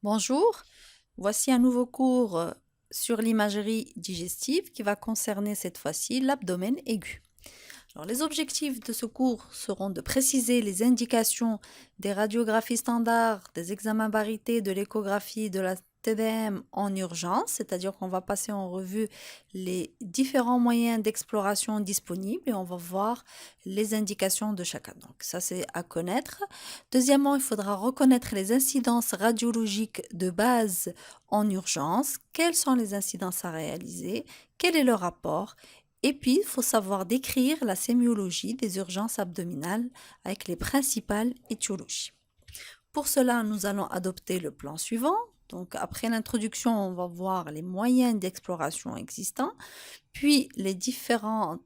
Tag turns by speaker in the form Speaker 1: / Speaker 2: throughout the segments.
Speaker 1: Bonjour, voici un nouveau cours sur l'imagerie digestive qui va concerner cette fois-ci l'abdomen aigu. Alors, les objectifs de ce cours seront de préciser les indications des radiographies standards, des examens barités, de l'échographie, de la TDM en urgence, c'est-à-dire qu'on va passer en revue les différents moyens d'exploration disponibles et on va voir les indications de chacun. Donc ça, c'est à connaître. Deuxièmement, il faudra reconnaître les incidences radiologiques de base en urgence. Quelles sont les incidences à réaliser? Quel est le rapport? Et puis, il faut savoir décrire la sémiologie des urgences abdominales avec les principales étiologies. Pour cela, nous allons adopter le plan suivant. Donc, après l'introduction, on va voir les moyens d'exploration existants, puis les différentes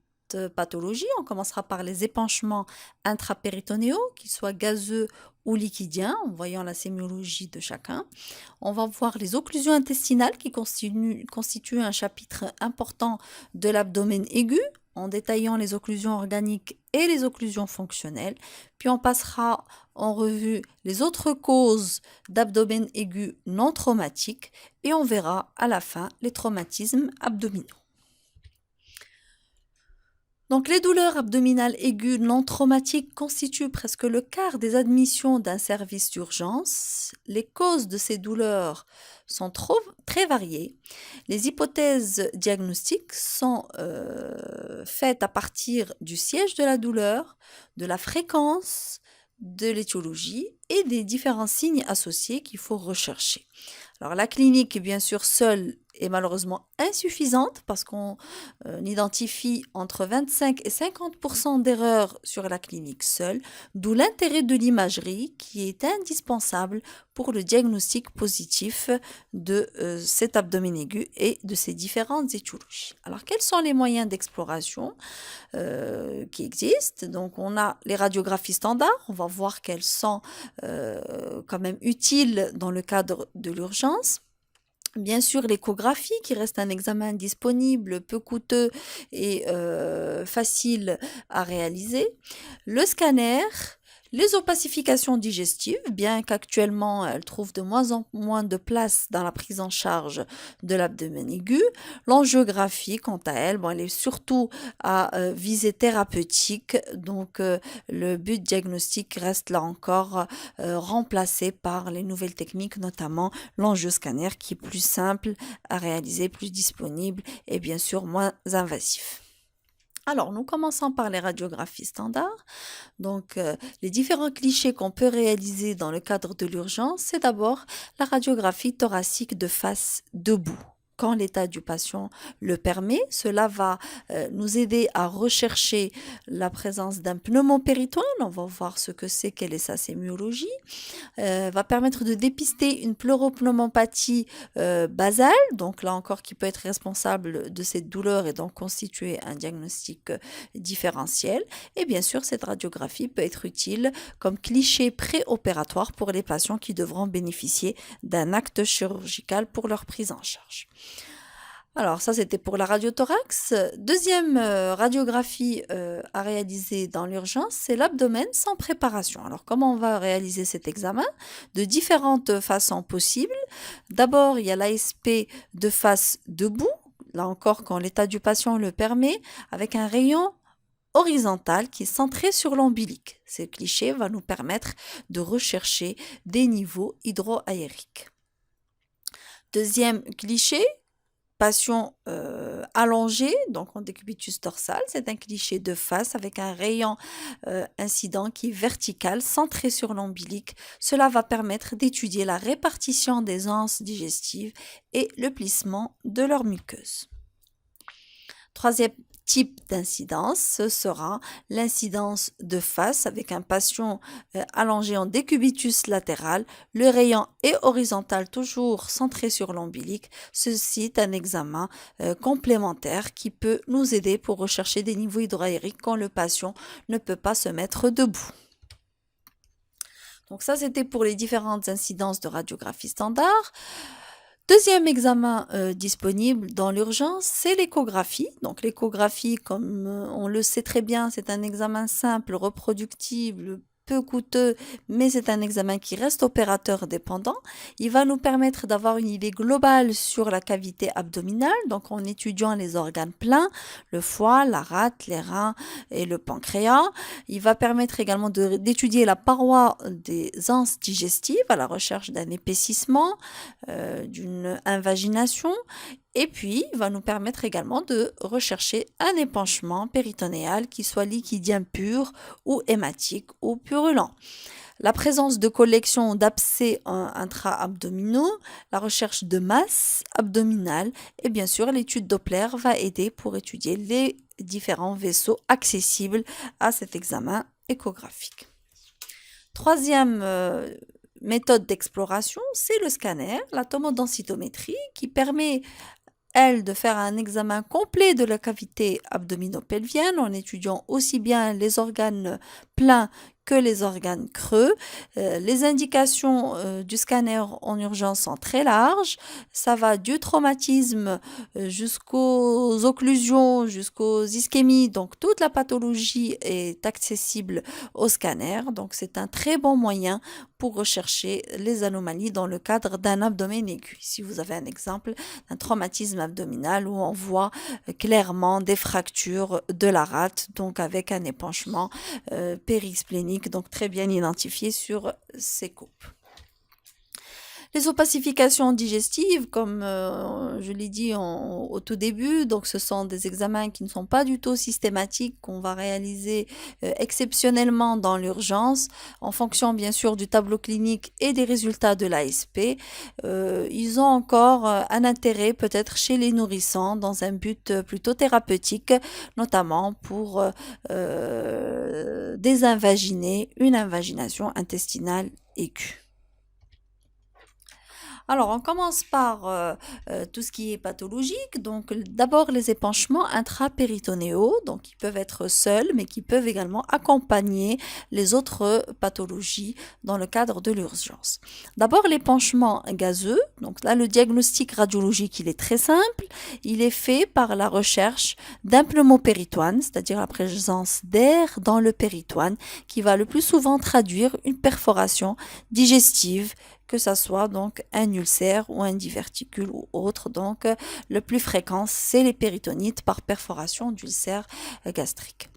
Speaker 1: pathologies. On commencera par les épanchements intrapéritonéaux, qu'ils soient gazeux ou liquidiens, en voyant la sémiologie de chacun. On va voir les occlusions intestinales qui constituent un chapitre important de l'abdomen aigu, en détaillant les occlusions organiques et les occlusions fonctionnelles. Puis on passera en revue les autres causes d'abdomen aigu non traumatiques et on verra à la fin les traumatismes abdominaux. Donc, les douleurs abdominales aiguës non traumatiques constituent presque le quart des admissions d'un service d'urgence. Les causes de ces douleurs sont très variées. Les hypothèses diagnostiques sont faites à partir du siège de la douleur, de la fréquence, de l'étiologie et des différents signes associés qu'il faut rechercher. Alors la clinique, bien sûr, seule est malheureusement insuffisante parce qu'on identifie entre 25 et 50% d'erreurs sur la clinique seule, d'où l'intérêt de l'imagerie qui est indispensable pour le diagnostic positif de cet abdomen aigu et de ses différentes étiologies. Alors quels sont les moyens d'exploration qui existent? Donc on a les radiographies standards, on va voir qu'elles sont quand même utiles dans le cadre de l'urgence. Bien sûr, l'échographie qui reste un examen disponible, peu coûteux et facile à réaliser. Le scanner, les opacifications digestives, bien qu'actuellement elles trouvent de moins en moins de place dans la prise en charge de l'abdomen aigu. L'angiographie, quant à elle, bon, elle est surtout à visée thérapeutique, donc le but diagnostique reste là encore remplacé par les nouvelles techniques, notamment l'angioscanner qui est plus simple à réaliser, plus disponible et bien sûr moins invasif. Alors, nous commençons par les radiographies standards. Donc, les différents clichés qu'on peut réaliser dans le cadre de l'urgence, c'est d'abord la radiographie thoracique de face debout. Quand l'état du patient le permet, cela va nous aider à rechercher la présence d'un pneumopéritoine. On va voir ce que c'est, quelle est sa sémiologie. Va permettre de dépister une pleuropneumopathie basale, donc là encore qui peut être responsable de cette douleur et donc constituer un diagnostic différentiel. Et bien sûr, cette radiographie peut être utile comme cliché préopératoire pour les patients qui devront bénéficier d'un acte chirurgical pour leur prise en charge. Alors ça, c'était pour la radiothorax. Deuxième radiographie à réaliser dans l'urgence, c'est l'abdomen sans préparation. Alors comment on va réaliser cet examen? De différentes façons possibles. D'abord, il y a l'ASP de face debout, là encore quand l'état du patient le permet, avec un rayon horizontal qui est centré sur l'ombilic. Ce cliché va nous permettre de rechercher des niveaux hydroaériques. Deuxième cliché, patient allongé, donc en décubitus dorsal, c'est un cliché de face avec un rayon incident qui est vertical, centré sur l'ombilic. Cela va permettre d'étudier la répartition des anses digestives et le plissement de leur muqueuse. Troisième type d'incidence, ce sera l'incidence de face avec un patient allongé en décubitus latéral. Le rayon est horizontal, toujours centré sur l'ombilic. Ceci est un examen complémentaire qui peut nous aider pour rechercher des niveaux hydroaériques quand le patient ne peut pas se mettre debout. Donc ça, c'était pour les différentes incidences de radiographie standard. Deuxième examen disponible dans l'urgence, c'est l'échographie. Donc l'échographie, comme on le sait très bien, c'est un examen simple, reproductible, peu coûteux, mais c'est un examen qui reste opérateur dépendant. Il va nous permettre d'avoir une idée globale sur la cavité abdominale, donc en étudiant les organes pleins, le foie, la rate, les reins et le pancréas. Il va permettre également d'étudier la paroi des anses digestives à la recherche d'un épaississement, d'une invagination. Et puis, il va nous permettre également de rechercher un épanchement péritonéal qui soit liquidien pur ou hématique ou purulent. La présence de collections d'abcès intra-abdominaux, la recherche de masse abdominale et bien sûr l'étude Doppler va aider pour étudier les différents vaisseaux accessibles à cet examen échographique. Troisième méthode d'exploration, c'est le scanner, la tomodensitométrie, qui permet elle, de faire un examen complet de la cavité abdominopelvienne en étudiant aussi bien les organes pleins que les organes creux. Les indications du scanner en urgence sont très larges. Ça va du traumatisme jusqu'aux occlusions, jusqu'aux ischémies. Donc toute la pathologie est accessible au scanner. Donc c'est un très bon moyen pour rechercher les anomalies dans le cadre d'un abdomen aigu. Si vous avez un exemple d'un traumatisme abdominal où on voit clairement des fractures de la rate, donc avec un épanchement périsplénique, donc très bien identifié sur ces coupes. Les opacifications digestives, comme je l'ai dit au tout début, donc ce sont des examens qui ne sont pas du tout systématiques, qu'on va réaliser exceptionnellement dans l'urgence, en fonction bien sûr du tableau clinique et des résultats de l'ASP. Ils ont encore un intérêt peut-être chez les nourrissons dans un but plutôt thérapeutique, notamment pour désinvaginer une invagination intestinale aiguë. Alors, on commence par tout ce qui est pathologique. Donc, d'abord, les épanchements intrapéritonéaux, donc qui peuvent être seuls, mais qui peuvent également accompagner les autres pathologies dans le cadre de l'urgence. D'abord, l'épanchement gazeux. Donc là, le diagnostic radiologique, il est très simple. Il est fait par la recherche d'un pneumopéritoine, c'est-à-dire la présence d'air dans le péritoine, qui va le plus souvent traduire une perforation digestive, que ça soit donc un ulcère ou un diverticule ou autre. Donc, le plus fréquent, c'est les péritonites par perforation d'ulcères gastriques.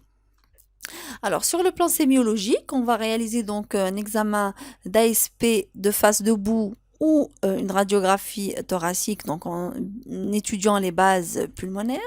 Speaker 1: Alors, sur le plan sémiologique, on va réaliser donc un examen d'ASP de face debout ou une radiographie thoracique, donc en étudiant les bases pulmonaires.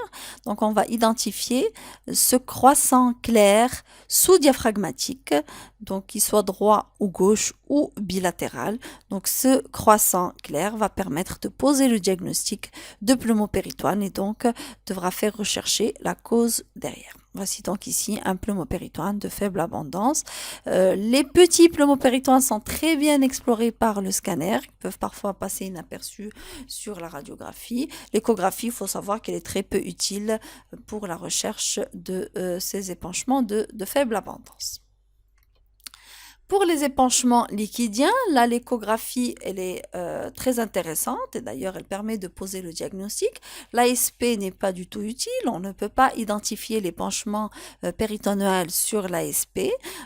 Speaker 1: Donc, on va identifier ce croissant clair sous-diaphragmatique, donc qu'il soit droit ou gauche ou bilatéral. Donc, ce croissant clair va permettre de poser le diagnostic de pneumopéritoine et donc devra faire rechercher la cause derrière. Voici donc ici un pneumopéritoine de faible abondance. Les petits pneumopéritoines sont très bien explorés par le scanner, qui peuvent parfois passer inaperçus sur la radiographie. L'échographie, il faut savoir qu'elle est très peu utile pour la recherche de ces épanchements de faible abondance. Pour les épanchements liquidiens, là, l'échographie, elle est très intéressante et d'ailleurs, elle permet de poser le diagnostic. L'ASP n'est pas du tout utile, on ne peut pas identifier l'épanchement péritonéal sur l'ASP.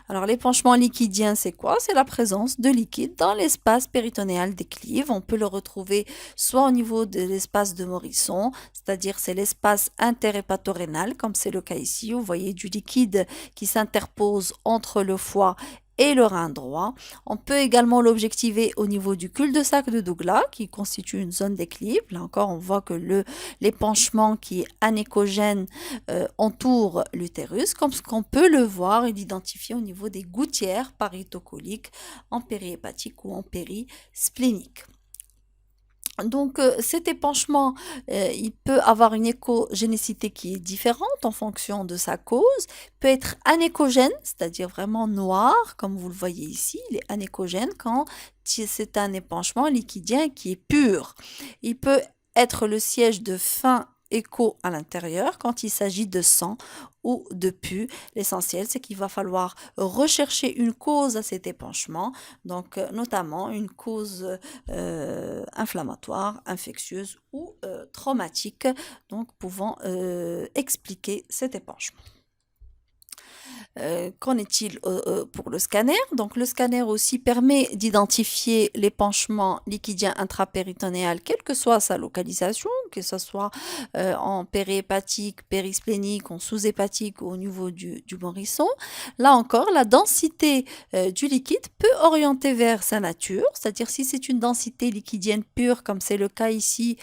Speaker 1: Alors, l'épanchement liquidien, c'est quoi? C'est la présence de liquide dans l'espace péritonéal des clives. On peut le retrouver soit au niveau de l'espace de Morisson, c'est-à-dire c'est l'espace interhépatorénal, comme c'est le cas ici. Vous voyez du liquide qui s'interpose entre le foie et le rein droit. On peut également l'objectiver au niveau du cul-de-sac de Douglas qui constitue une zone d'équilibre. Là encore, on voit que l'épanchement qui est anéchogène entoure l'utérus, comme ce qu'on peut le voir et l'identifier au niveau des gouttières paritocoliques en périhépatique ou en périsplénique. Donc cet épanchement, il peut avoir une échogénicité qui est différente en fonction de sa cause. Il peut être anéchogène, c'est-à-dire vraiment noir, comme vous le voyez ici. Il est anéchogène quand c'est un épanchement liquidien qui est pur. Il peut être le siège de fin écho à l'intérieur quand il s'agit de sang ou de pus. L'essentiel, c'est qu'il va falloir rechercher une cause à cet épanchement, donc notamment une cause inflammatoire, infectieuse ou traumatique, donc pouvant expliquer cet épanchement. Qu'en est-il pour le scanner? Donc le scanner aussi permet d'identifier l'épanchement liquidien intrapéritonéal, quelle que soit sa localisation, que ce soit en périhépatique, périsplénique, en sous-hépatique ou au niveau du morisson. Là encore, la densité du liquide peut orienter vers sa nature, c'est-à-dire si c'est une densité liquidienne pure, comme c'est le cas ici,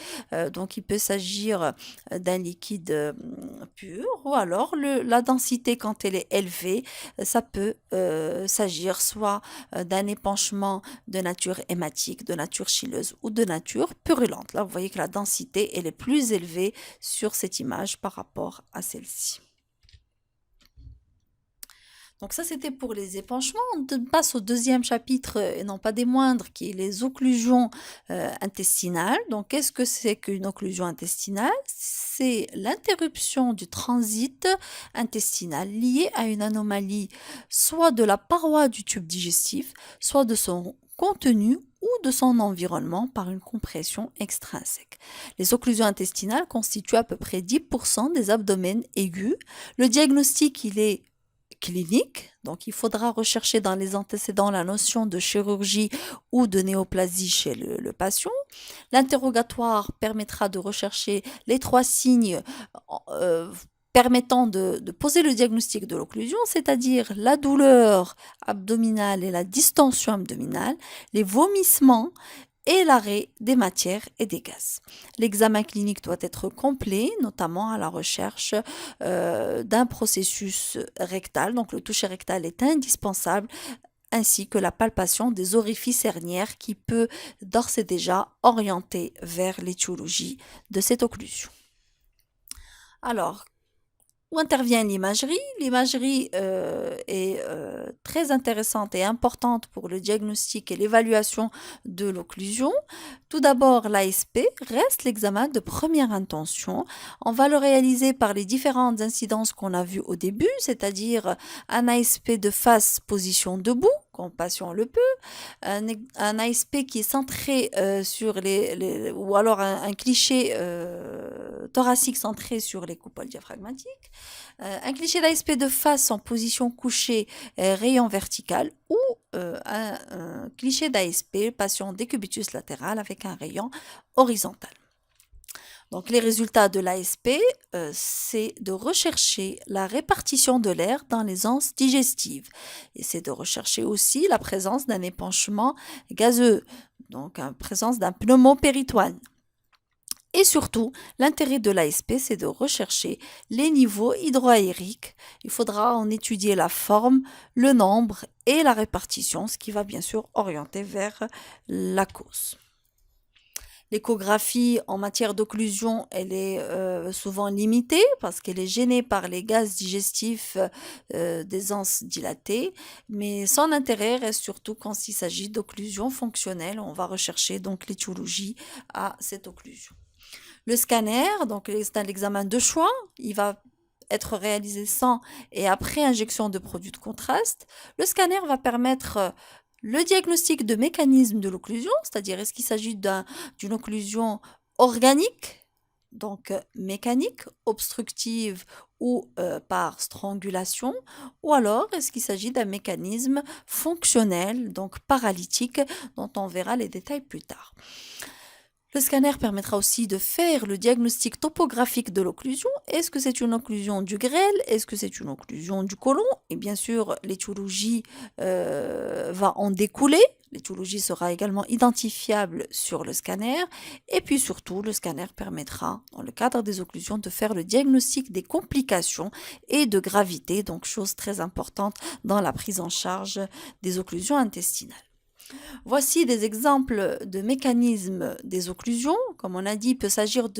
Speaker 1: donc il peut s'agir d'un liquide pur, ou alors la densité quand elle est élevée, ça peut s'agir soit d'un épanchement de nature hématique, de nature chileuse ou de nature purulente. Là, vous voyez que la densité elle est plus élevée sur cette image par rapport à celle-ci. Donc ça, c'était pour les épanchements. On passe au deuxième chapitre, et non pas des moindres, qui est les occlusions intestinales. Donc qu'est-ce que c'est qu'une occlusion intestinale? C'est l'interruption du transit intestinal liée à une anomalie soit de la paroi du tube digestif, soit de son contenu ou de son environnement par une compression extrinsèque. Les occlusions intestinales constituent à peu près 10% des abdomens aigus. Le diagnostic, il est clinique. Donc, il faudra rechercher dans les antécédents la notion de chirurgie ou de néoplasie chez le patient. L'interrogatoire permettra de rechercher les trois signes euh, permettant de poser le diagnostic de l'occlusion, c'est-à-dire la douleur abdominale et la distension abdominale, les vomissements et l'arrêt des matières et des gaz. L'examen clinique doit être complet, notamment à la recherche d'un processus rectal. Donc le toucher rectal est indispensable, ainsi que la palpation des orifices herniaires qui peut d'ores et déjà orienter vers l'étiologie de cette occlusion. Alors, où intervient l'imagerie? L'imagerie est très intéressante et importante pour le diagnostic et l'évaluation de l'occlusion. Tout d'abord, l'ASP reste l'examen de première intention. On va le réaliser par les différentes incidences qu'on a vues au début, c'est-à-dire un ASP de face position debout, quand patient le peut, un ASP qui est centré sur ou alors un cliché thoracique centré sur les coupoles diaphragmatiques, un cliché d'ASP de face en position couchée rayon vertical ou un cliché d'ASP patient décubitus latéral avec un rayon horizontal. Donc les résultats de l'ASP, c'est de rechercher la répartition de l'air dans les anses digestives et c'est de rechercher aussi la présence d'un épanchement gazeux, donc la présence d'un pneumopéritoine. Et surtout, l'intérêt de l'ASP, c'est de rechercher les niveaux hydroaériques. Il faudra en étudier la forme, le nombre et la répartition, ce qui va bien sûr orienter vers la cause. L'échographie en matière d'occlusion, elle est souvent limitée parce qu'elle est gênée par les gaz digestifs des anses dilatées, mais son intérêt reste surtout quand il s'agit d'occlusion fonctionnelle. On va rechercher donc l'étiologie à cette occlusion. Le scanner, donc c'est un examen de choix, il va être réalisé sans et après injection de produits de contraste. Le scanner va permettre le diagnostic de mécanisme de l'occlusion, c'est-à-dire est-ce qu'il s'agit d'une occlusion organique, donc mécanique, obstructive ou par strangulation, ou alors est-ce qu'il s'agit d'un mécanisme fonctionnel, donc paralytique, dont on verra les détails plus tard. Le scanner permettra aussi de faire le diagnostic topographique de l'occlusion. Est-ce que c'est une occlusion du grêle? Est-ce que c'est une occlusion du côlon? Et bien sûr, l'étiologie va en découler. L'étiologie sera également identifiable sur le scanner. Et puis surtout, le scanner permettra, dans le cadre des occlusions, de faire le diagnostic des complications et de gravité, donc chose très importante dans la prise en charge des occlusions intestinales. Voici des exemples de mécanismes des occlusions. Comme on a dit, il peut s'agir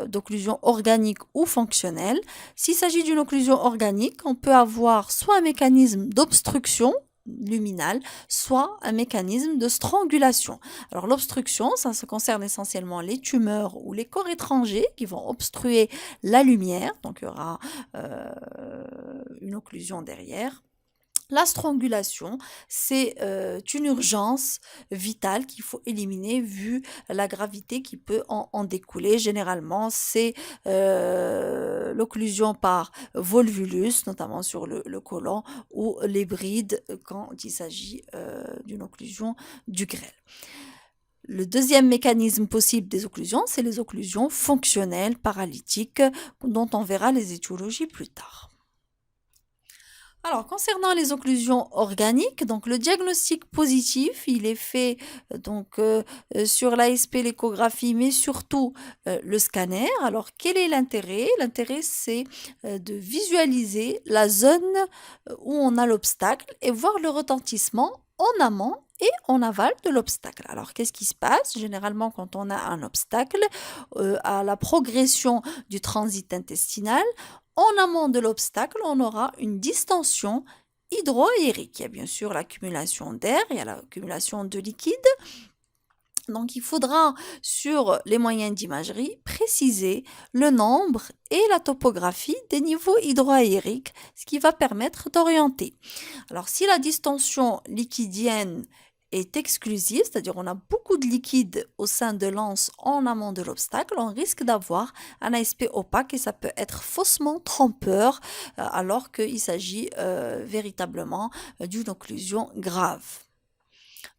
Speaker 1: d'occlusions organiques ou fonctionnelles. S'il s'agit d'une occlusion organique, on peut avoir soit un mécanisme d'obstruction luminale, soit un mécanisme de strangulation. Alors l'obstruction, ça se concerne essentiellement les tumeurs ou les corps étrangers qui vont obstruer la lumière, donc il y aura une occlusion derrière. La strangulation, c'est une urgence vitale qu'il faut éliminer vu la gravité qui peut en découler. Généralement, c'est l'occlusion par volvulus, notamment sur le côlon, ou les brides quand il s'agit d'une occlusion du grêle. Le deuxième mécanisme possible des occlusions, c'est les occlusions fonctionnelles paralytiques, dont on verra les étiologies plus tard. Alors, concernant les occlusions organiques, donc le diagnostic positif, il est fait sur l'ASP, l'échographie, mais surtout le scanner. Alors, quel est l'intérêt? L'intérêt, c'est de visualiser la zone où on a l'obstacle et voir le retentissement en amont et en aval de l'obstacle. Alors, qu'est-ce qui se passe? Généralement, quand on a un obstacle, à la progression du transit intestinal, en amont de l'obstacle, on aura une distension hydroaérique. Il y a bien sûr l'accumulation d'air, il y a l'accumulation de liquide. Donc, il faudra, sur les moyens d'imagerie, préciser le nombre et la topographie des niveaux hydroaériques, ce qui va permettre d'orienter. Alors, si la distension liquidienne est exclusive, c'est-à-dire on a beaucoup de liquide au sein de l'anse en amont de l'obstacle, on risque d'avoir un ASP opaque et ça peut être faussement trompeur alors qu'il s'agit véritablement d'une occlusion grave.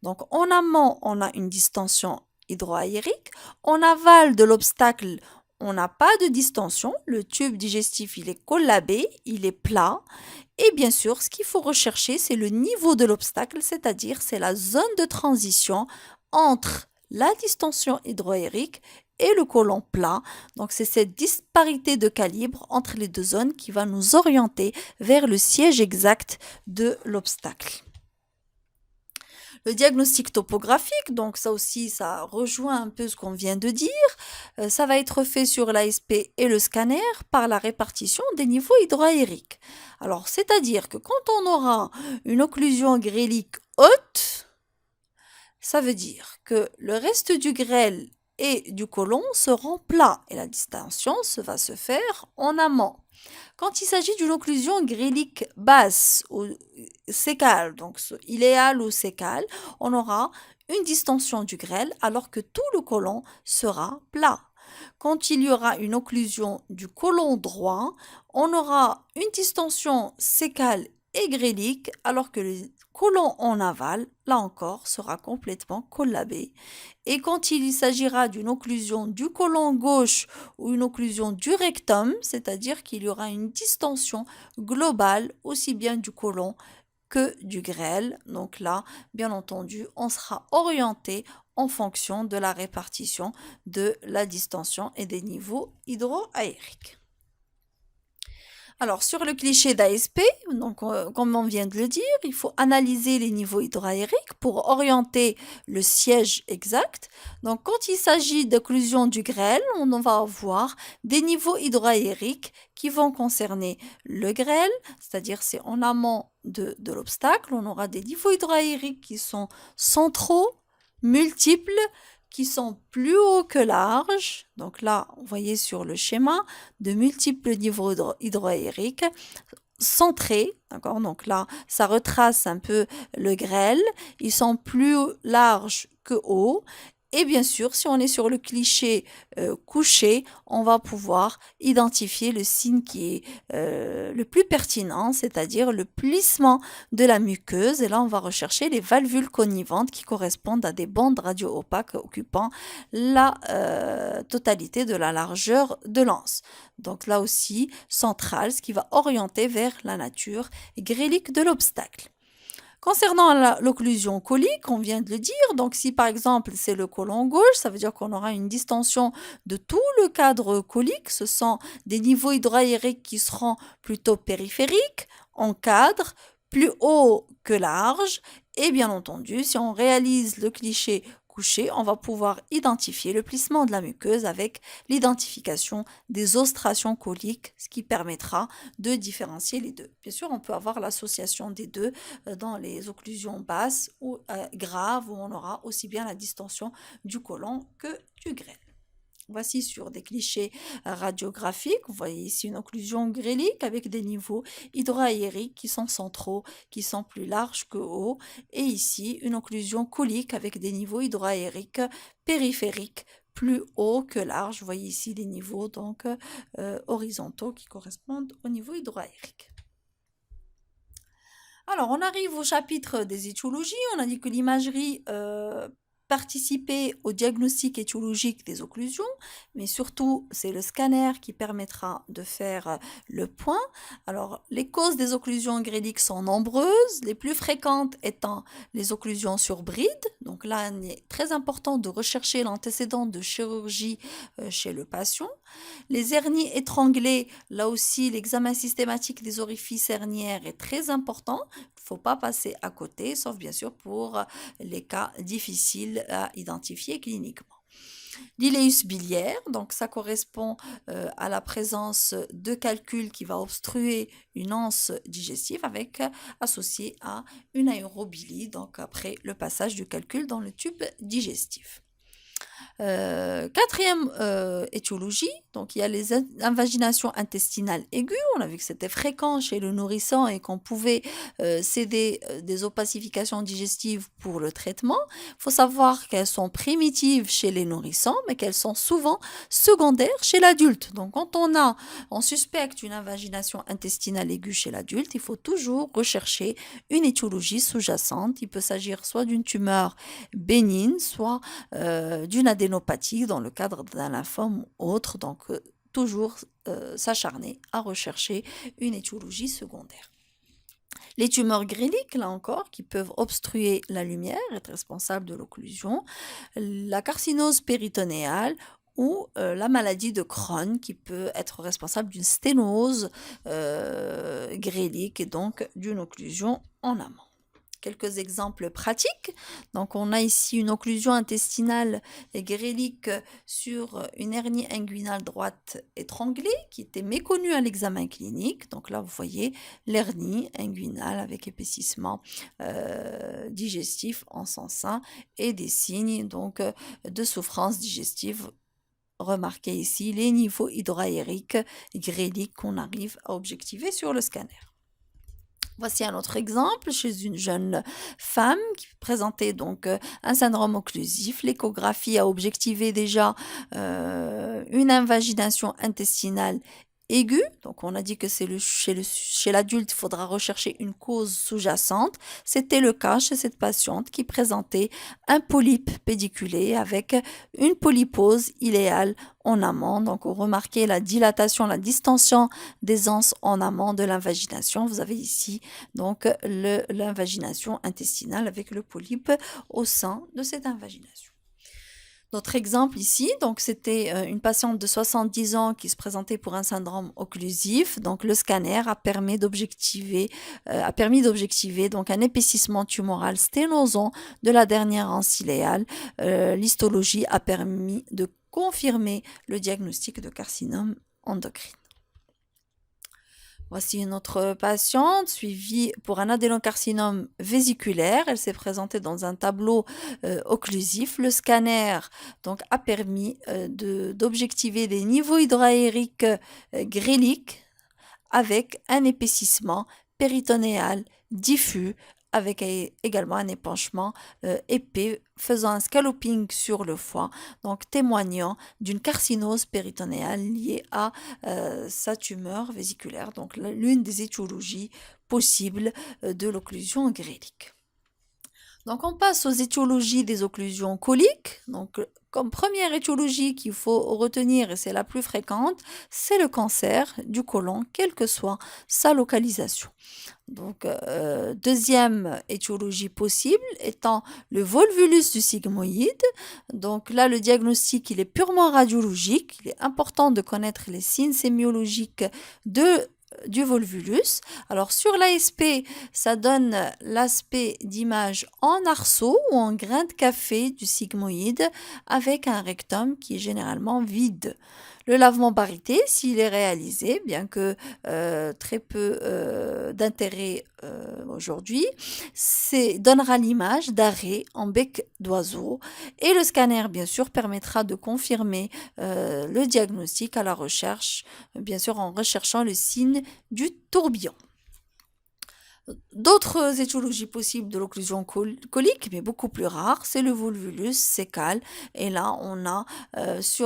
Speaker 1: Donc en amont, on a une distension hydroaérique. En aval de l'obstacle, on n'a pas de distension. Le tube digestif, il est collabé, il est plat. Et bien sûr, ce qu'il faut rechercher, c'est le niveau de l'obstacle, c'est-à-dire c'est la zone de transition entre la distension hydroaérique et le côlon plat. Donc c'est cette disparité de calibre entre les deux zones qui va nous orienter vers le siège exact de l'obstacle. Le diagnostic topographique, donc ça aussi, ça rejoint un peu ce qu'on vient de dire. Ça va être fait sur l'ASP et le scanner par la répartition des niveaux hydroaériques. Alors, c'est-à-dire que quand on aura une occlusion grélique haute, ça veut dire que le reste du grêle et du côlon seront plats et la distension va se faire en amont. Quand il s'agit d'une occlusion grélique basse ou sécale, donc iléale ou sécale, on aura une distension du grêle alors que tout le côlon sera plat. Quand il y aura une occlusion du côlon droit, on aura une distension sécale et grélique alors que le côlon en aval, là encore, sera complètement collabé. Et quand il s'agira d'une occlusion du côlon gauche ou une occlusion du rectum, c'est-à-dire qu'il y aura une distension globale aussi bien du côlon que du grêle. Donc là, bien entendu, on sera orienté en fonction de la répartition de la distension et des niveaux hydroaériques. Alors, sur le cliché d'ASP, donc, comme on vient de le dire, il faut analyser les niveaux hydroaériques pour orienter le siège exact. Donc, quand il s'agit d'occlusion du grêle, on va avoir des niveaux hydroaériques qui vont concerner le grêle, c'est-à-dire c'est en amont de l'obstacle. On aura des niveaux hydroaériques qui sont centraux, multiples, qui sont plus hauts que larges. Donc là, vous voyez sur le schéma de multiples niveaux hydroaériques centrés, d'accord? Donc là, ça retrace un peu le grêle. Ils sont plus larges que hauts. Et bien sûr, si on est sur le cliché couché, on va pouvoir identifier le signe qui est le plus pertinent, c'est-à-dire le plissement de la muqueuse. Et là, on va rechercher les valvules connivantes qui correspondent à des bandes radio-opaques occupant la totalité de la largeur de l'anse. Donc là aussi, centrale, ce qui va orienter vers la nature grélique de l'obstacle. Concernant l'occlusion colique, on vient de le dire, donc si par exemple c'est le côlon gauche, ça veut dire qu'on aura une distension de tout le cadre colique, ce sont des niveaux hydroaériques qui seront plutôt périphériques, en cadre, plus haut que large, et bien entendu, si on réalise le cliché couché, on va pouvoir identifier le plissement de la muqueuse avec l'identification des ostrations coliques, ce qui permettra de différencier les deux. Bien sûr, on peut avoir l'association des deux dans les occlusions basses ou graves où on aura aussi bien la distension du côlon que du grêle. Voici sur des clichés radiographiques, vous voyez ici une occlusion grélique avec des niveaux hydroaériques qui sont centraux, qui sont plus larges que hauts, et ici une occlusion colique avec des niveaux hydroaériques périphériques plus hauts que larges. Vous voyez ici les niveaux donc horizontaux qui correspondent au niveau hydroaérique. Alors, on arrive au chapitre des étiologies. On a dit que l'imagerie participait au diagnostic étiologique des occlusions, mais surtout, c'est le scanner qui permettra de faire le point. Alors, les causes des occlusions gréliques sont nombreuses, les plus fréquentes étant les occlusions sur bride. Donc là, il est très important de rechercher l'antécédent de chirurgie chez le patient. Les hernies étranglées, là aussi, l'examen systématique des orifices hernières est très important. Il ne faut pas passer à côté, sauf bien sûr pour les cas difficiles à identifier cliniquement. L'iléus biliaire, donc ça correspond à la présence de calcul qui va obstruer une anse digestive avec associé à une aérobilie, donc après le passage du calcul dans le tube digestif. Quatrième étiologie, donc il y a les invaginations intestinales aiguës. On a vu que c'était fréquent chez le nourrisson et qu'on pouvait céder des opacifications digestives pour le traitement. Il faut savoir qu'elles sont primitives chez les nourrissons, mais qu'elles sont souvent secondaires chez l'adulte. Donc quand on suspecte une invagination intestinale aiguë chez l'adulte, il faut toujours rechercher une étiologie sous-jacente. Il peut s'agir soit d'une tumeur bénigne, soit d'une adénopathie dans le cadre d'un lymphome ou autre, donc toujours s'acharner à rechercher une étiologie secondaire. Les tumeurs gréliques, là encore, qui peuvent obstruer la lumière, être responsables de l'occlusion, la carcinose péritonéale ou la maladie de Crohn qui peut être responsable d'une sténose grélique et donc d'une occlusion en amont. Quelques exemples pratiques. Donc, on a ici une occlusion intestinale grélique sur une hernie inguinale droite étranglée qui était méconnue à l'examen clinique. Donc là, vous voyez l'hernie inguinale avec épaississement digestif en sens sain et des signes donc de souffrance digestive. Remarquez ici les niveaux hydroaériques gréliques qu'on arrive à objectiver sur le scanner. Voici un autre exemple chez une jeune femme qui présentait donc un syndrome occlusif. L'échographie a objectivé déjà une invagination intestinale aiguë. Donc on a dit que chez l'adulte, il faudra rechercher une cause sous-jacente. C'était le cas chez cette patiente qui présentait un polype pédiculé avec une polypose iléale en amont. Donc on remarquait la dilatation, la distension des anses en amont de l'invagination. Vous avez ici donc l'invagination intestinale avec le polype au sein de cette invagination. Notre exemple ici, donc c'était une patiente de 70 ans qui se présentait pour un syndrome occlusif. Donc le scanner a permis d'objectiver donc un épaississement tumoral sténosant de la dernière anse iléale. L'histologie a permis de confirmer le diagnostic de carcinome endocrine. Voici une autre patiente suivie pour un adénocarcinome vésiculaire. Elle s'est présentée dans un tableau occlusif. Le scanner donc, a permis d'objectiver des niveaux hydroaériques gréliques avec un épaississement péritonéal diffus avec également un épanchement épais faisant un scalloping sur le foie, donc témoignant d'une carcinose péritonéale liée à sa tumeur vésiculaire, donc l'une des étiologies possibles de l'occlusion grélique. Donc on passe aux étiologies des occlusions coliques. Donc comme première étiologie qu'il faut retenir, et c'est la plus fréquente, c'est le cancer du côlon, quelle que soit sa localisation. Donc deuxième étiologie possible étant le volvulus du sigmoïde. Donc là le diagnostic il est purement radiologique. Il est important de connaître les signes sémiologiques du volvulus. Alors sur l'ASP, ça donne l'aspect d'image en arceau ou en grain de café du sigmoïde avec un rectum qui est généralement vide. Le lavement parité, s'il est réalisé, bien que très peu d'intérêt aujourd'hui, donnera l'image d'arrêt en bec d'oiseau et le scanner, bien sûr, permettra de confirmer le diagnostic à la recherche, bien sûr en recherchant le signe du tourbillon. D'autres étiologies possibles de l'occlusion colique, mais beaucoup plus rares, c'est le volvulus sécal. Et là, on a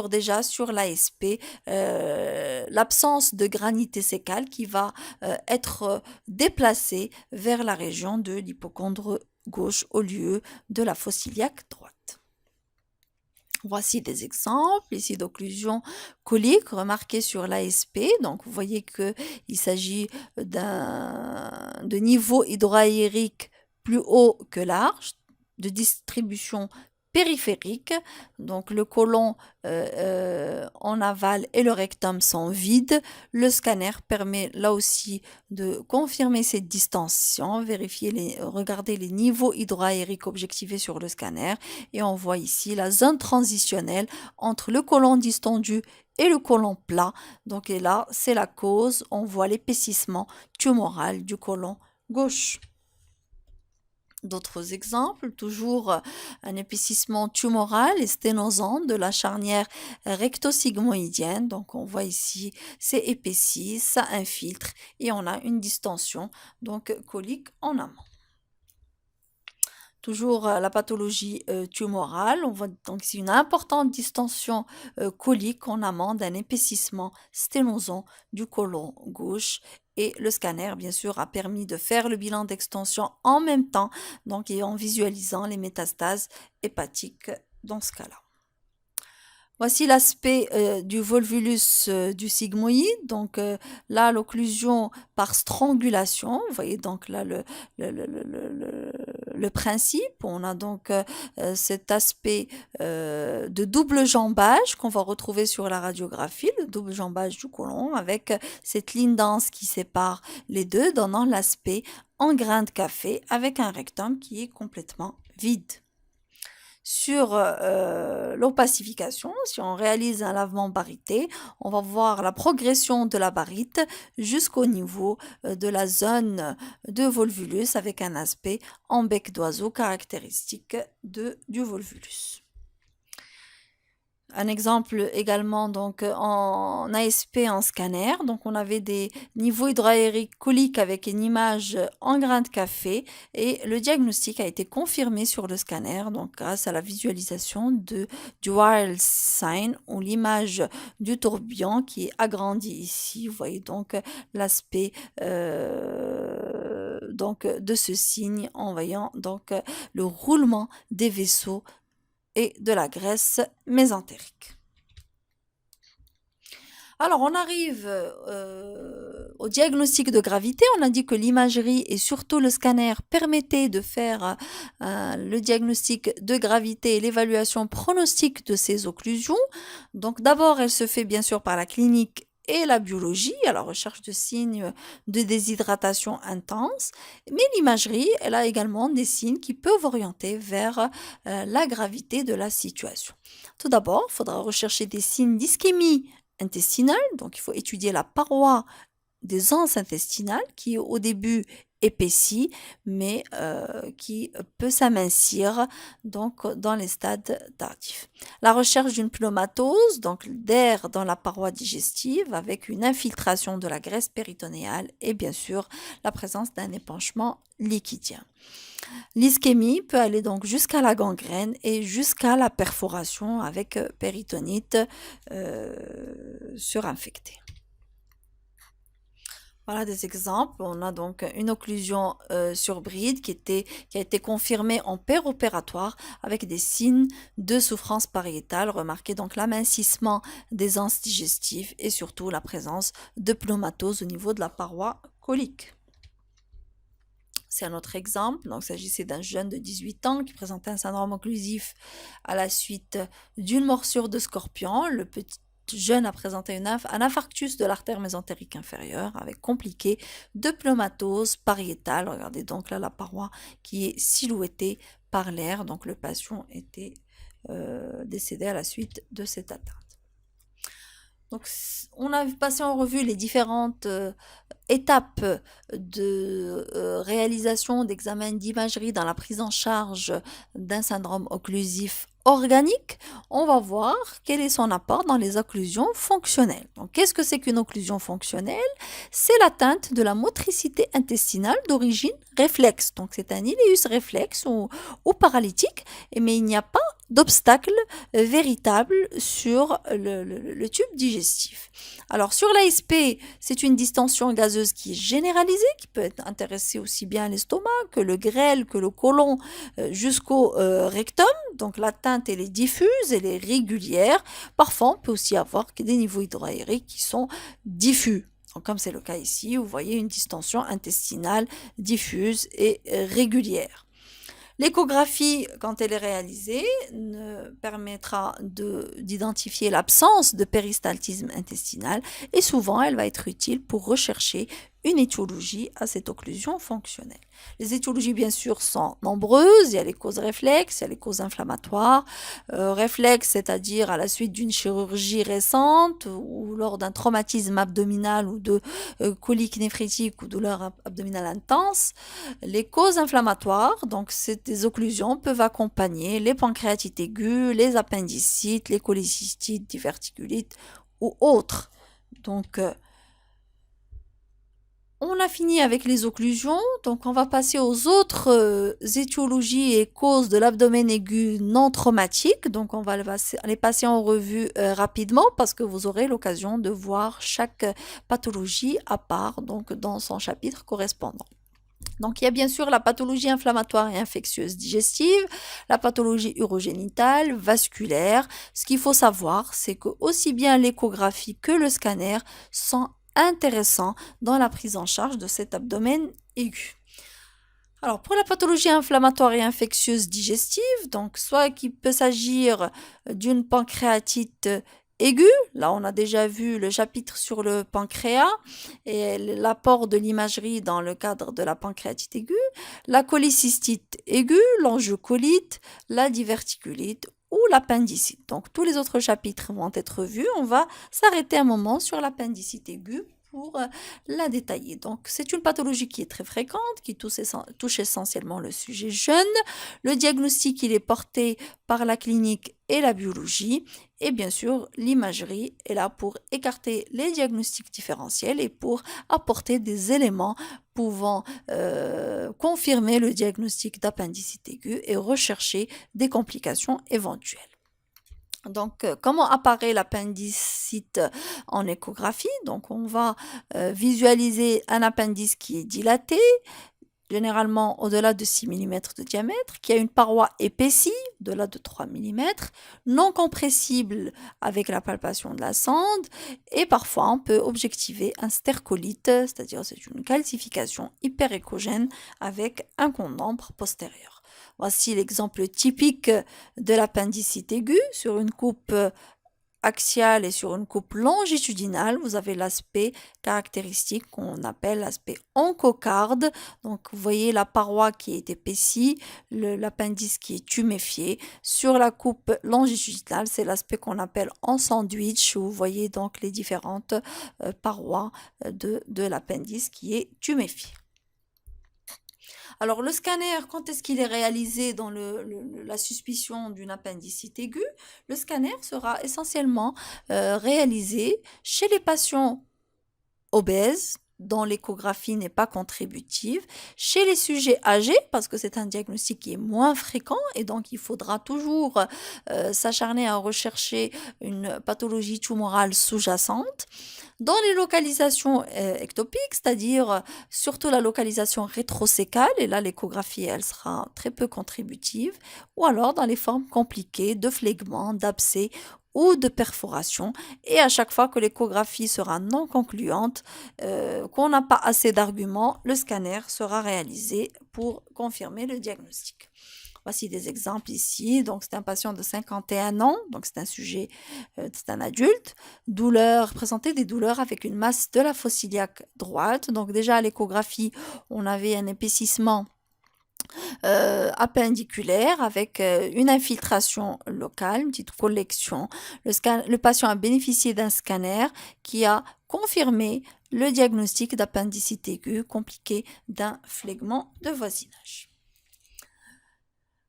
Speaker 1: déjà sur l'ASP l'absence de granité sécale qui va être déplacée vers la région de l'hypochondre gauche au lieu de la fosse iliaque droite. Voici des exemples ici d'occlusion colique remarquée sur l'ASP. Donc, vous voyez qu'il s'agit de niveau hydroaérique plus haut que large, de distribution périphérique. Donc, le côlon en aval et le rectum sont vides. Le scanner permet là aussi de confirmer cette distension, regarder les niveaux hydroaériques objectivés sur le scanner et on voit ici la zone transitionnelle entre le côlon distendu et le côlon plat. Donc et là, c'est la cause, on voit l'épaississement tumoral du côlon gauche. D'autres exemples, toujours un épaississement tumoral et sténosant de la charnière rectosigmoïdienne. Donc on voit ici, c'est épaissi, ça infiltre et on a une distension donc colique en amont. Toujours la pathologie tumorale, on voit donc ici une importante distension colique en amont d'un épaississement sténosant du côlon gauche et le scanner bien sûr a permis de faire le bilan d'extension en même temps donc et en visualisant les métastases hépatiques dans ce cas-là. Voici l'aspect du volvulus du sigmoïde. Donc là, l'occlusion par strangulation. Vous voyez donc là le principe. On a donc cet aspect de double jambage qu'on va retrouver sur la radiographie, le double jambage du côlon avec cette ligne dense qui sépare les deux, donnant l'aspect en grain de café avec un rectum qui est complètement vide. Sur l'opacification, si on réalise un lavement barité, on va voir la progression de la barite jusqu'au niveau de la zone de volvulus avec un aspect en bec d'oiseau caractéristique du volvulus. Un exemple également donc en ASP en scanner, donc on avait des niveaux hydroaériques coliques avec une image en grain de café et le diagnostic a été confirmé sur le scanner donc grâce à la visualisation du Wild sign ou l'image du tourbillon qui est agrandi ici. Vous voyez donc l'aspect donc de ce signe en voyant donc le roulement des vaisseaux et de la graisse mésentérique. Alors, on arrive au diagnostic de gravité. On a dit que l'imagerie et surtout le scanner permettaient de faire le diagnostic de gravité et l'évaluation pronostique de ces occlusions. Donc, d'abord, elle se fait bien sûr par la clinique et la biologie, à la recherche de signes de déshydratation intense, mais l'imagerie, elle a également des signes qui peuvent orienter vers la gravité de la situation. Tout d'abord, il faudra rechercher des signes d'ischémie intestinale, donc il faut étudier la paroi des anses intestinales qui au début épaissit mais qui peut s'amincir donc dans les stades tardifs. La recherche d'une pneumatose, donc d'air dans la paroi digestive avec une infiltration de la graisse péritonéale et bien sûr la présence d'un épanchement liquidien. L'ischémie peut aller donc jusqu'à la gangrène et jusqu'à la perforation avec péritonite surinfectée. Voilà des exemples. On a donc une occlusion sur bride qui a été confirmée en péropératoire avec des signes de souffrance pariétale. Remarquez donc l'amincissement des anses digestives et surtout la présence de pneumatose au niveau de la paroi colique. C'est un autre exemple. Donc, il s'agissait d'un jeune de 18 ans qui présentait un syndrome occlusif à la suite d'une morsure de scorpion. Le petit jeune a présenté un infarctus de l'artère mésentérique inférieure avec compliqué de pneumatose pariétale. Regardez donc là la paroi qui est silhouettée par l'air. Donc, le patient était décédé à la suite de cette atteinte. Donc, on a passé en revue les différentes étapes de réalisation d'examens d'imagerie dans la prise en charge d'un syndrome occlusif organique. On va voir quel est son apport dans les occlusions fonctionnelles. Donc, qu'est-ce que c'est qu'une occlusion fonctionnelle? C'est l'atteinte de la motricité intestinale d'origine réflexe. Donc, c'est un ileus réflexe ou paralytique, mais il n'y a pas d'obstacle véritable sur le tube digestif. Alors, sur l'ASP, c'est une distension gazeuse qui est généralisée, qui peut intéresser aussi bien l'estomac que le grêle, que le côlon, jusqu'au rectum. Donc, l'atteinte, elle est diffuse, elle est régulière. Parfois, on peut aussi avoir des niveaux hydroaériques qui sont diffus. Donc, comme c'est le cas ici, vous voyez une distension intestinale diffuse et régulière. L'échographie, quand elle est réalisée, permettra d'identifier l'absence de péristaltisme intestinal et souvent elle va être utile pour rechercher une étiologie à cette occlusion fonctionnelle. Les étiologies, bien sûr, sont nombreuses. Il y a les causes réflexes, il y a les causes inflammatoires. Réflexes, c'est-à-dire à la suite d'une chirurgie récente ou lors d'un traumatisme abdominal ou de colique néphrétique ou douleur abdominale intense. Les causes inflammatoires, donc ces occlusions peuvent accompagner les pancréatites aiguës, les appendicites, les cholécystites, diverticulites ou autres. Donc, on a fini avec les occlusions, donc on va passer aux autres étiologies et causes de l'abdomen aigu non traumatique. Donc on va les passer en revue rapidement parce que vous aurez l'occasion de voir chaque pathologie à part, donc dans son chapitre correspondant. Donc il y a bien sûr la pathologie inflammatoire et infectieuse digestive, la pathologie urogénitale, vasculaire. Ce qu'il faut savoir, c'est que aussi bien l'échographie que le scanner sont intéressants dans la prise en charge de cet abdomen aigu. Alors pour la pathologie inflammatoire et infectieuse digestive, donc soit qu'il peut s'agir d'une pancréatite aiguë, là on a déjà vu le chapitre sur le pancréas et l'apport de l'imagerie dans le cadre de la pancréatite aiguë, la cholécystite aiguë, l'angiocolite, la diverticulite ou l'appendicite. Donc tous les autres chapitres vont être vus. On va s'arrêter un moment sur l'appendicite aiguë pour la détailler. Donc c'est une pathologie qui est très fréquente, qui touche essentiellement le sujet jeune. Le diagnostic, il est porté par la clinique et la biologie. Et bien sûr, l'imagerie est là pour écarter les diagnostics différentiels et pour apporter des éléments pouvant confirmer le diagnostic d'appendicite aiguë et rechercher des complications éventuelles. Donc, comment apparaît l'appendicite en échographie? Donc, on va visualiser un appendice qui est dilaté, généralement au-delà de 6 mm de diamètre, qui a une paroi épaissie, au-delà de 3 mm, non compressible avec la palpation de la sonde, et parfois on peut objectiver un stercolite, c'est-à-dire c'est une calcification hyperéchogène avec un condambre postérieur. Voici l'exemple typique de l'appendicite aiguë sur une coupe axiale et sur une coupe longitudinale. Vous avez l'aspect caractéristique qu'on appelle l'aspect oncocarde. Donc vous voyez la paroi qui est épaissie, l'appendice qui est tuméfié. Sur la coupe longitudinale, c'est l'aspect qu'on appelle en sandwich, où vous voyez donc les différentes parois de l'appendice qui est tuméfié. Alors, le scanner, quand est-ce qu'il est réalisé dans la suspicion d'une appendicite aiguë? Le scanner sera essentiellement réalisé chez les patients obèses, dont l'échographie n'est pas contributive, chez les sujets âgés, parce que c'est un diagnostic qui est moins fréquent et donc il faudra toujours s'acharner à rechercher une pathologie tumorale sous-jacente. Dans les localisations ectopiques, c'est-à-dire surtout la localisation rétrocécale, et là l'échographie elle sera très peu contributive, ou alors dans les formes compliquées de phlegmons, d'abcès ou de perforation, et à chaque fois que l'échographie sera non concluante, qu'on n'a pas assez d'arguments, le scanner sera réalisé pour confirmer le diagnostic. Voici des exemples ici. Donc, c'est un patient de 51 ans. Donc, c'est un sujet, c'est un adulte. Présentait des douleurs avec une masse de la fosse iliaque droite. Donc, déjà à l'échographie, on avait un épaississement appendiculaire avec une infiltration locale, une petite collection. Le patient a bénéficié d'un scanner qui a confirmé le diagnostic d'appendicite aiguë compliquée d'un phlegmon de voisinage.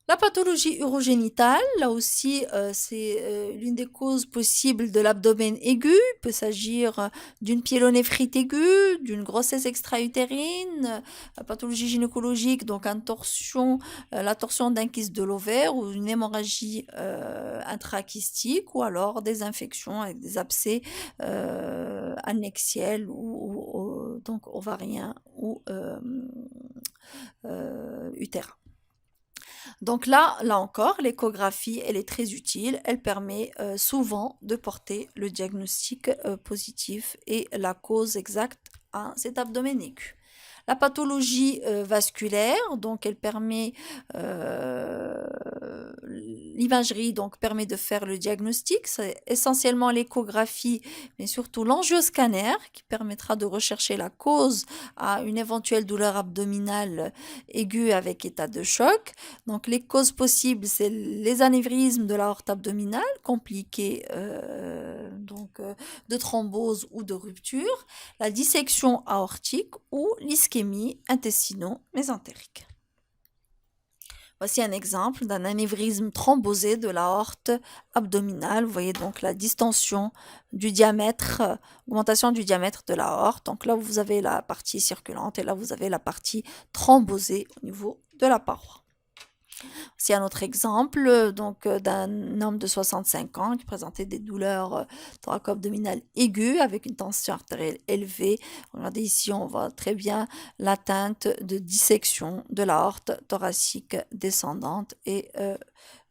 Speaker 1: La pathologie urogénitale, là aussi, c'est l'une des causes possibles de l'abdomen aigu. Il peut s'agir d'une pyélonéphrite aiguë, d'une grossesse extra-utérine, la pathologie gynécologique, donc la torsion d'un kyste de l'ovaire ou une hémorragie intrachystique, ou alors des infections avec des abcès annexiels ou donc ovariens ou utérins. Donc là encore, l'échographie, elle est très utile. Elle permet souvent de porter le diagnostic positif et la cause exacte à cet abdomen aigu. La pathologie vasculaire, donc elle permet l'imagerie, donc permet de faire le diagnostic. C'est essentiellement l'échographie, mais surtout l'angioscanner qui permettra de rechercher la cause à une éventuelle douleur abdominale aiguë avec état de choc. Donc les causes possibles, c'est les anévrismes de l'aorte abdominale compliquées de thrombose ou de rupture, la dissection aortique ou l'ischémie intestino-mésentérique. Voici un exemple d'un anévrisme thrombosé de l'aorte abdominale. Vous voyez donc la distension du diamètre, augmentation du diamètre de l'aorte. Donc là, vous avez la partie circulante et là, vous avez la partie thrombosée au niveau de la paroi. C'est un autre exemple d'un homme de 65 ans qui présentait des douleurs thoraco-abdominales aiguës avec une tension artérielle élevée. Regardez ici, on voit très bien l'atteinte de dissection de l'aorte thoracique descendante et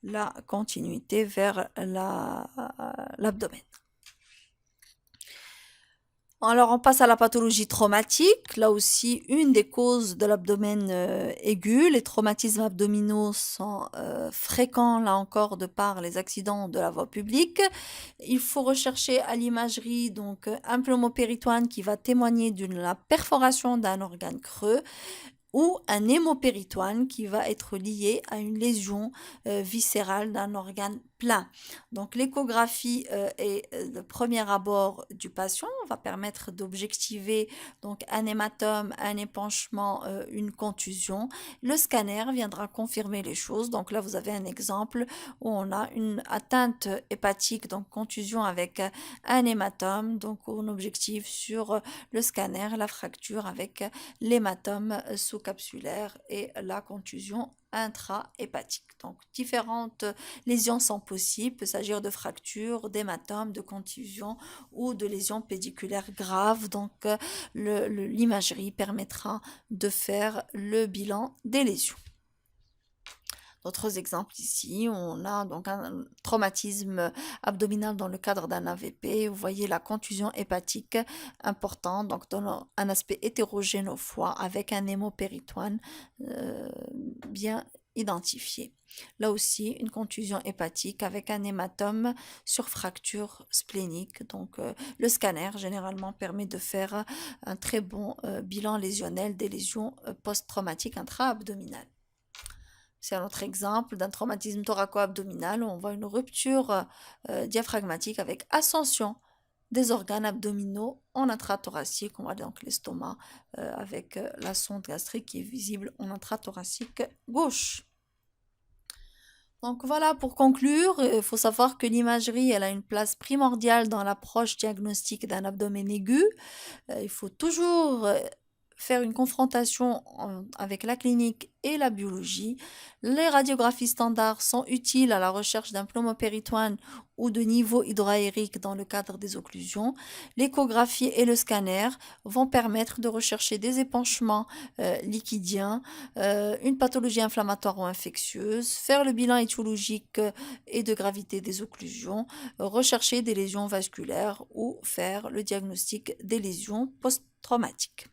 Speaker 1: la continuité vers l'abdomen. Alors, on passe à la pathologie traumatique. Là aussi, une des causes de l'abdomen aigu. Les traumatismes abdominaux sont fréquents, là encore, de par les accidents de la voie publique. Il faut rechercher à l'imagerie donc un pneumopéritoine qui va témoigner de la perforation d'un organe creux, ou un hémopéritoine qui va être lié à une lésion viscérale d'un organe plein. Donc l'échographie est le premier abord du patient, va permettre d'objectiver donc un hématome, un épanchement, une contusion. Le scanner viendra confirmer les choses. Donc là vous avez un exemple où on a une atteinte hépatique, donc contusion avec un hématome. Donc on objective sur le scanner la fracture avec l'hématome sous-capsulaire et la contusion intra-hépatique. Donc différentes lésions sont possibles, il peut s'agir de fractures, d'hématomes, de contusions ou de lésions pédiculaires graves. Donc l'imagerie permettra de faire le bilan des lésions. D'autres exemples ici, on a donc un traumatisme abdominal dans le cadre d'un AVP. Vous voyez la contusion hépatique importante, donc dans un aspect hétérogène au foie avec un hémopéritoine bien identifié. Là aussi, une contusion hépatique avec un hématome sur fracture splénique. Donc, le scanner, généralement, permet de faire un très bon bilan lésionnel des lésions post-traumatiques intra-abdominales. C'est un autre exemple d'un traumatisme thoraco-abdominal où on voit une rupture diaphragmatique avec ascension des organes abdominaux en intrathoracique. On voit donc l'estomac avec la sonde gastrique qui est visible en intrathoracique gauche. Donc voilà, pour conclure, il faut savoir que l'imagerie, elle a une place primordiale dans l'approche diagnostique d'un abdomen aigu. Il faut toujours faire une confrontation avec la clinique et la biologie. Les radiographies standards sont utiles à la recherche d'un pneumopéritoine ou de niveau hydroaérique dans le cadre des occlusions. L'échographie et le scanner vont permettre de rechercher des épanchements liquidiens, une pathologie inflammatoire ou infectieuse, faire le bilan étiologique et de gravité des occlusions, rechercher des lésions vasculaires ou faire le diagnostic des lésions post-traumatiques.